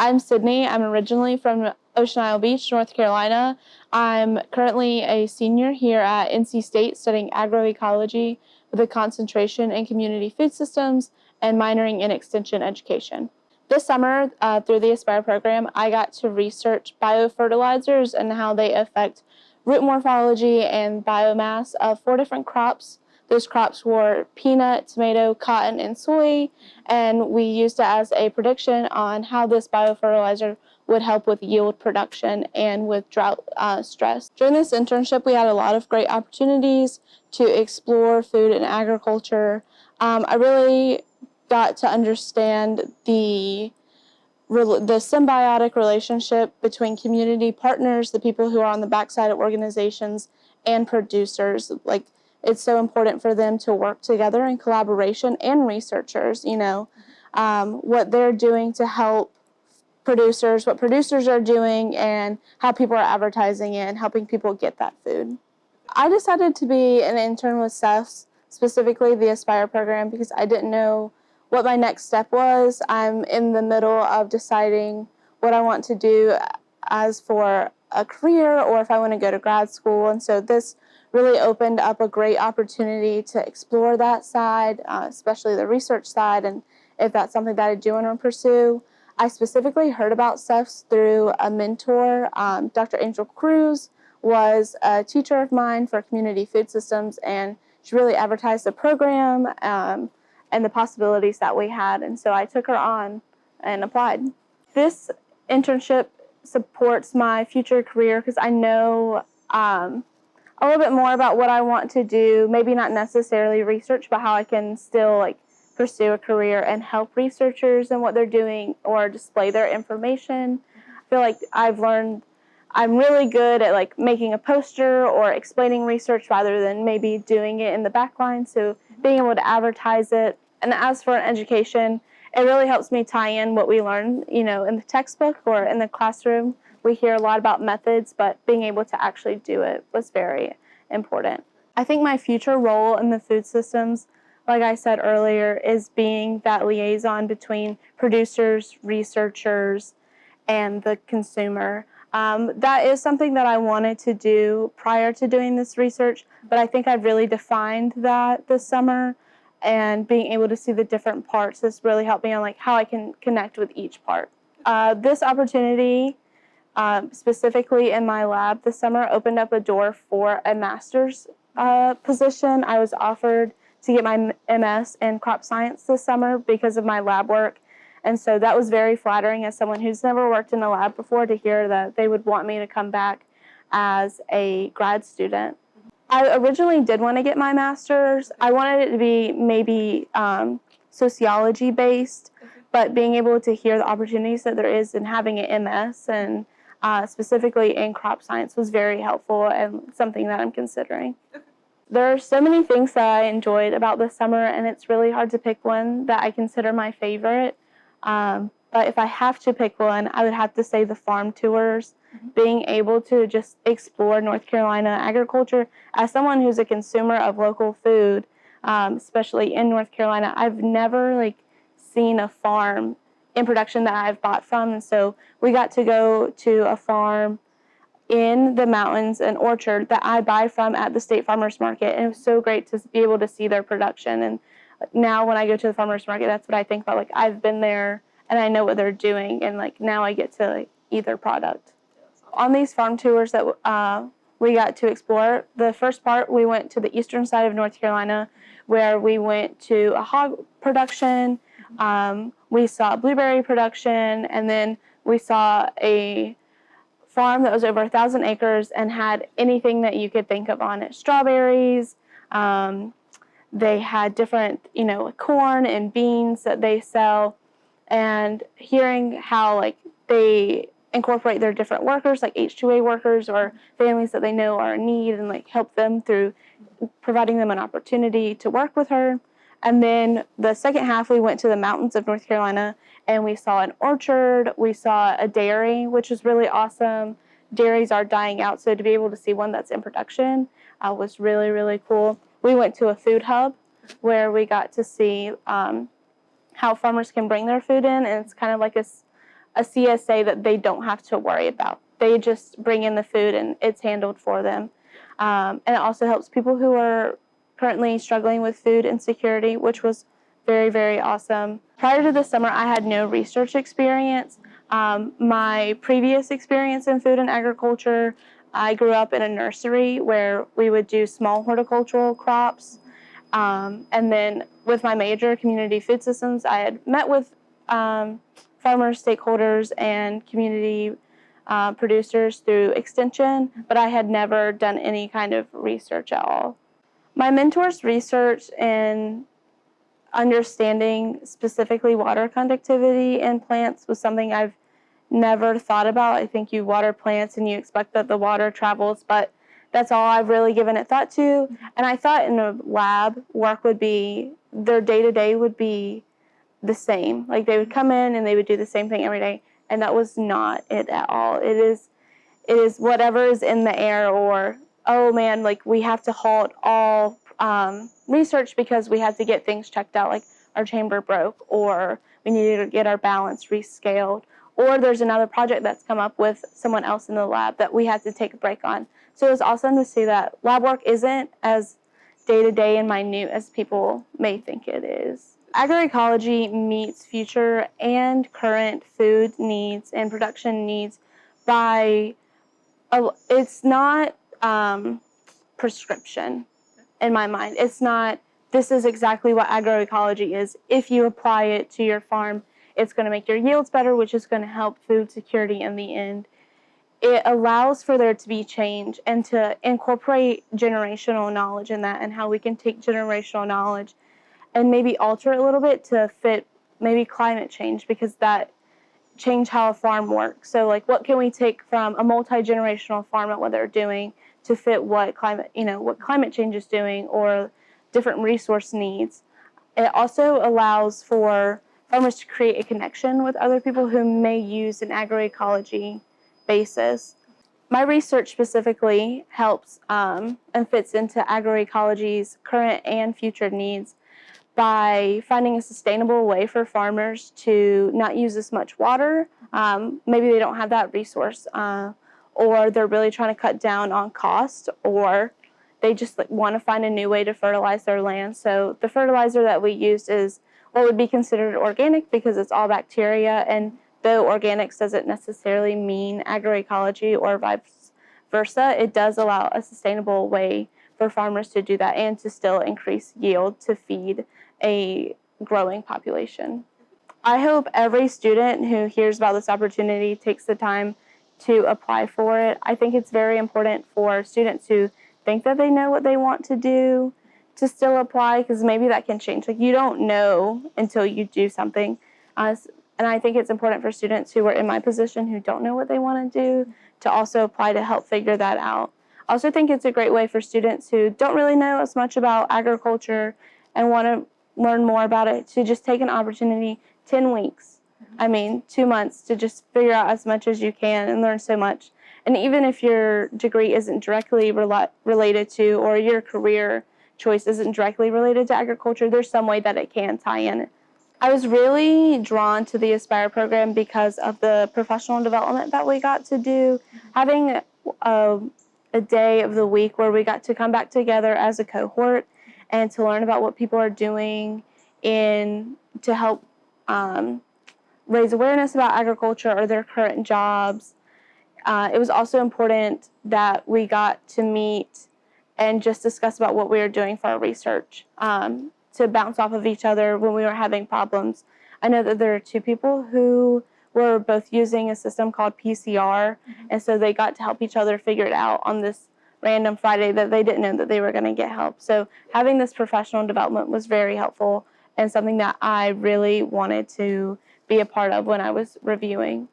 I'm Sydney. I'm originally from Ocean Isle Beach, North Carolina. I'm currently a senior here at NC State studying agroecology with a concentration in community food systems and minoring in extension education. This summer, through the Aspire program, I got to research biofertilizers and how they affect root morphology and biomass of 4 different crops. Those crops were peanut, tomato, cotton, and soy, and we used it as a prediction on how this biofertilizer would help with yield production and with drought stress. During this internship, we had a lot of great opportunities to explore food and agriculture. I really got to understand the symbiotic relationship between community partners, the people who are on the backside of organizations, and producers. Like, it's so important for them to work together in collaboration, and researchers, what they're doing to help producers, what producers are doing, and how people are advertising it and helping people get that food. I decided to be an intern with SEFs, specifically the Aspire program, because I didn't know what my next step was. I'm in the middle of deciding what I want to do as for a career or if I want to go to grad school. And so this really opened up a great opportunity to explore that side, especially the research side, and if that's something that I do want to pursue. I specifically heard about SEFs through a mentor. Dr. Angel Cruz was a teacher of mine for community food systems, and she really advertised the program and the possibilities that we had. And so I took her on and applied. This internship supports my future career because I know a little bit more about what I want to do, maybe not necessarily research, but how I can still pursue a career and help researchers and what they're doing or display their information. I feel like I've learned I'm really good at making a poster or explaining research rather than maybe doing it in the backline. So being able to advertise it. And as for an education, it really helps me tie in what we learn, in the textbook or in the classroom. We hear a lot about methods, but being able to actually do it was very important. I think my future role in the food systems, like I said earlier, is being that liaison between producers, researchers, and the consumer. That is something that I wanted to do prior to doing this research, but I think I've really defined that this summer, and being able to see the different parts has really helped me on how I can connect with each part. This opportunity, specifically in my lab this summer, opened up a door for a master's position. I was offered to get my MS in crop science this summer because of my lab work. And so that was very flattering as someone who's never worked in a lab before to hear that they would want me to come back as a grad student. I originally did want to get my master's. I wanted it to be maybe sociology based, but being able to hear the opportunities that there is in having an MS and specifically in crop science was very helpful and something that I'm considering. There are so many things that I enjoyed about this summer, and it's really hard to pick one that I consider my favorite. But if I have to pick one, I would have to say the farm tours. Being able to just explore North Carolina agriculture. As someone who's a consumer of local food, especially in North Carolina, I've never seen a farm in production that I've bought from. And so we got to go to a farm in the mountains, an orchard that I buy from at the State Farmers Market. And it was so great to be able to see their production. And now when I go to the farmers market, that's what I think about. I've been there and I know what they're doing, and now I get to eat their product. On these farm tours that we got to explore, the first part we went to the eastern side of North Carolina, where we went to a hog production. We saw blueberry production, and then we saw a farm that was over 1,000 acres and had anything that you could think of on it. Strawberries. They had different, corn and beans that they sell, and hearing how they incorporate their different workers, like H-2A workers or families that they know are in need, and help them through providing them an opportunity to work with her. And then the second half, we went to the mountains of North Carolina, and we saw an orchard. We saw a dairy, which was really awesome. Dairies are dying out, so to be able to see one that's in production was really, really cool. We went to a food hub where we got to see how farmers can bring their food in, and it's kind of like a CSA that they don't have to worry about. They just bring in the food and it's handled for them. And it also helps people who are currently struggling with food insecurity, which was very, very awesome. Prior to this summer, I had no research experience. My previous experience in food and agriculture, I grew up in a nursery where we would do small horticultural crops. And then with my major, community food systems, I had met with farmers, stakeholders, and community producers through extension, but I had never done any kind of research at all. My mentor's research in understanding specifically water conductivity in plants was something I've never thought about. I think you water plants and you expect that the water travels, but that's all I've really given it thought to. And I thought in a lab, work would be, their day-to-day would be the same. Like they would come in and they would do the same thing every day. And that was not it at all. It is whatever is in the air, or, oh man, like we have to halt all research because we have to get things checked out, like our chamber broke, or we needed to get our balance rescaled, or there's another project that's come up with someone else in the lab that we had to take a break on. So it was awesome to see that lab work isn't as day-to-day and minute as people may think it is. Agroecology meets future and current food needs and production needs by, it's not prescription in my mind. It's not, this is exactly what agroecology is. If you apply it to your farm, it's going to make your yields better, which is going to help food security in the end. It allows for there to be change and to incorporate generational knowledge in that, and how we can take generational knowledge and maybe alter it a little bit to fit maybe climate change, because that change how a farm works. So like, what can we take from a multi-generational farm at what they're doing to fit what climate, what climate change is doing, or different resource needs. It also allows for farmers to create a connection with other people who may use an agroecology basis. My research specifically helps and fits into agroecology's current and future needs by finding a sustainable way for farmers to not use as much water. Maybe they don't have that resource, or they're really trying to cut down on cost, or they just want to find a new way to fertilize their land. So the fertilizer that we use is what would be considered organic, because it's all bacteria, and though organics doesn't necessarily mean agroecology or vice versa, it does allow a sustainable way for farmers to do that and to still increase yield to feed a growing population. I hope every student who hears about this opportunity takes the time to apply for it. I think it's very important for students who think that they know what they want to do to still apply, because maybe that can change. Like, you don't know until you do something. And I think it's important for students who are in my position who don't know what they want to do to also apply to help figure that out. I also think it's a great way for students who don't really know as much about agriculture and want to learn more about it to just take an opportunity, 10 weeks, 2 months, to just figure out as much as you can and learn so much. And even if your degree isn't directly related to, or your career choice isn't directly related to agriculture, there's some way that it can tie in. I was really drawn to the Aspire program because of the professional development that we got to do. Having a day of the week where we got to come back together as a cohort and to learn about what people are doing to help raise awareness about agriculture or their current jobs. It was also important that we got to meet and just discuss about what we were doing for our research, to bounce off of each other when we were having problems. I know that there are two people who were both using a system called PCR, and so they got to help each other figure it out on this random Friday that they didn't know that they were going to get help. So having this professional development was very helpful and something that I really wanted to be a part of when I was reviewing.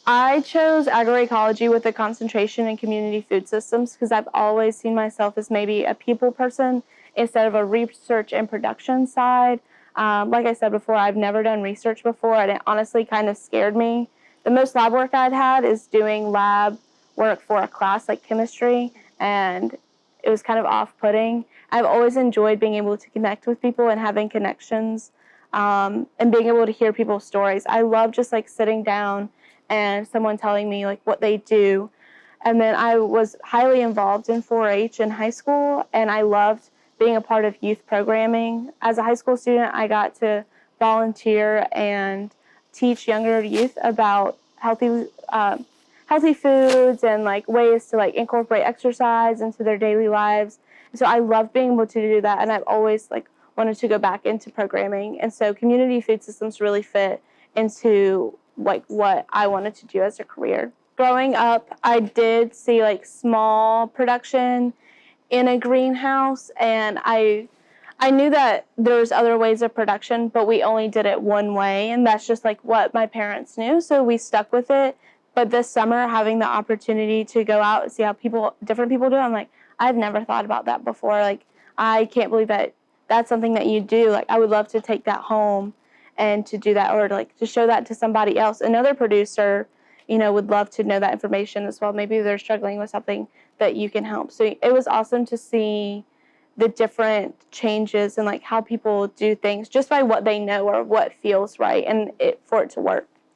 I chose agroecology with a concentration in community food systems because I've always seen myself as maybe a people person instead of a research and production side. Like I said before, I've never done research before, and it honestly kind of scared me. The most lab work I'd had is doing lab work for a class like chemistry, and it was kind of off-putting. I've always enjoyed being able to connect with people and having connections and being able to hear people's stories. I love just like sitting down and someone telling me like what they do. And then I was highly involved in 4-H in high school, and I loved being a part of youth programming. As a high school student, I got to volunteer and teach younger youth about healthy foods and like ways to like incorporate exercise into their daily lives. And so I love being able to do that, and I've always like wanted to go back into programming. And so community food systems really fit into like what I wanted to do as a career. Growing up, I did see like small production in a greenhouse, and I knew that there was other ways of production, but we only did it one way, and that's just like what my parents knew, so we stuck with it. But this summer, having the opportunity to go out and see how different people do it, I'm like, I've never thought about that before. Like, I can't believe that that's something that you do. Like, I would love to take that home and to do that, or to, like, to show that to somebody else. Another producer, would love to know that information as well. Maybe they're struggling with something that you can help. So it was awesome to see the different changes and like how people do things just by what they know or what feels right, and for it to work.